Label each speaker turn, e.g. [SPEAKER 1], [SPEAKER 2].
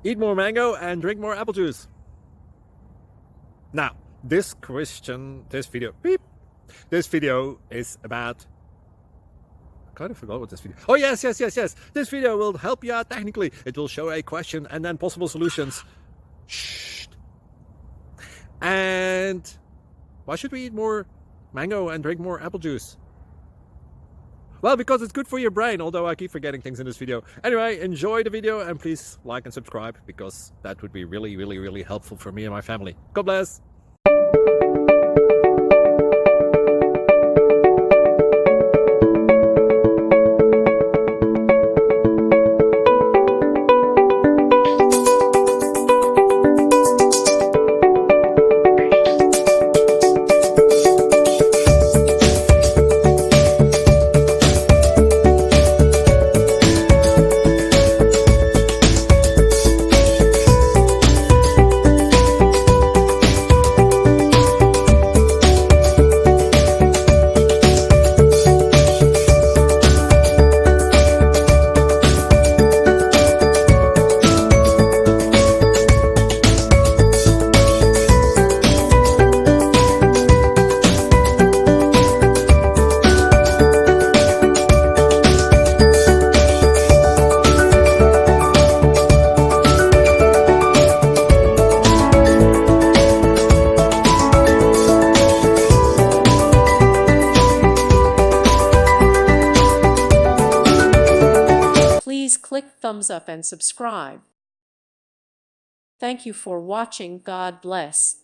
[SPEAKER 1] Eat more mango and drink more apple juice. Now, this video is about, I kind of forgot what this video. Oh, yes. This video will help you out technically. It will show a question and then possible solutions. Shh. And why should we eat more mango and drink more apple juice? Well, because it's good for your brain, although I keep forgetting things in this video. Anyway, enjoy the video and please like and subscribe, because that would be really helpful for me and my family. God bless.
[SPEAKER 2] Please click thumbs up and subscribe. Thank you for watching. God bless.